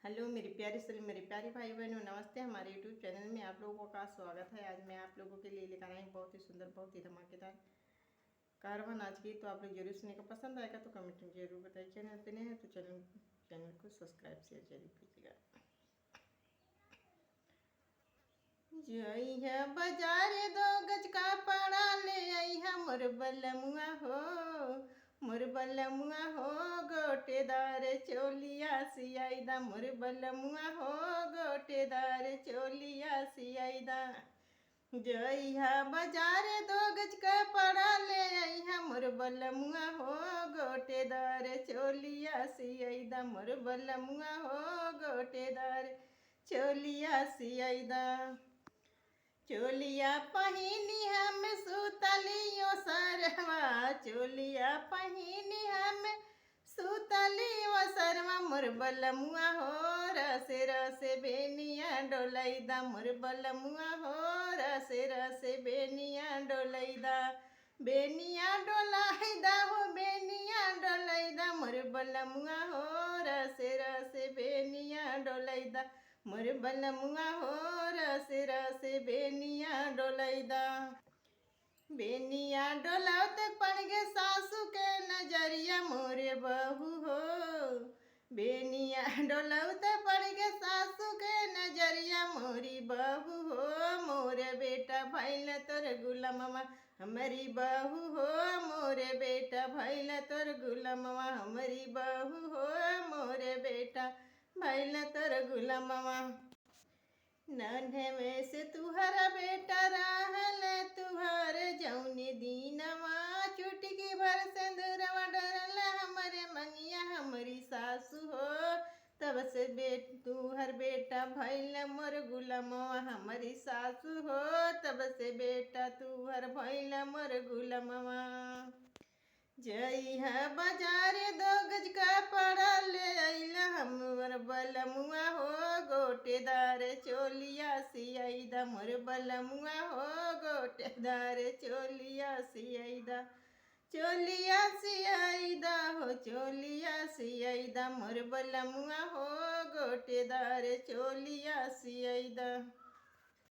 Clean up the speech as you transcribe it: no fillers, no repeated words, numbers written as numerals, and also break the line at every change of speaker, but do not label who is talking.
Hello मेरी प्यारी सभी मेरे प्यारे भाई बहनों, नमस्ते। हमारे यूट्यूब चैनल में आप लोगों का स्वागत है। आज मैं आप लोगों के लिए लेकर आई बहुत ही सुंदर, बहुत ही धमाकेदार कारवां नाच की। तो आप लोग जरूर सुने का, पसंद आएगा तो कमेंट में जरूर बताइए। चैनल पे नए हैं तो चैनल को सब्सक्राइब शेयर जरूर कीजिएगा। जई है बाजार दो गज का पड़ा ले आई है मोर बलमुआ हो, मोर बलमुआ हो गोटेदार चोलिया सियाईदा, मोर बलमुआ हो गोटेदार चोलिया सियाईदा। जई है बाजार दो गज का पड़ा ले आई है मोर बलमुआ हो गोटेदार चोलिया सियाईदा, मोर बलमुआ हो गोटेदार चोलिया सियाईदा। चोलिया पहिनी हम सुतलियो सरवा, चोलिया पहिनी हम सुतलियो सरवा, मोर बलमुआ हो रसे रसे बेनिया डोलैदा, मोर बलमुआ हो रसे रसे बेनिया डोलैदा। बेनिया डोलैदा हो बेनिया डोलैदा, मोर बलमुआ हो रसे रसे बेनिया डोलैदा, मोर बलमुआ हो रसे रसे बेनिया डोलैदा। बेनिया डोलावत पड़ गे सासू के नजरिया मोरे बहू हो, बेनिया डोलावत पड़ गे सासू के नजरिया मोरी बहू हो। मोरे बेटा भैल तोर गुलामवा हमारी बहू हो, मोरे बेटा भैल तोर गुलामवा हमारी बहू हो, मोरे बेटा भैल तोर गुलामवा। नन्हे में से तुहरा बेटा रहल तुहर जौनी दीनवा, चुटकी भर सिंदूरवा डरल हमरे मंगिया हमारी सासू हो। तब से तुहर बेटा भैल मोर गुलामवा हमारी सासू हो, तब से बेटा तुहर भैल मोर गुलामवा। जई है बाजार दो गज का पड़ा ले अइल हमर बलमुआ हो गोटेदार चोलिया सियाईदा, मोर बलमुआ हो गोटेदार चोलिया सियाईदा, चोलिया सियाईदा हो चोलिया सियाईदा, मोर बलमुआ हो गोटेदार चोलिया सियाईदा।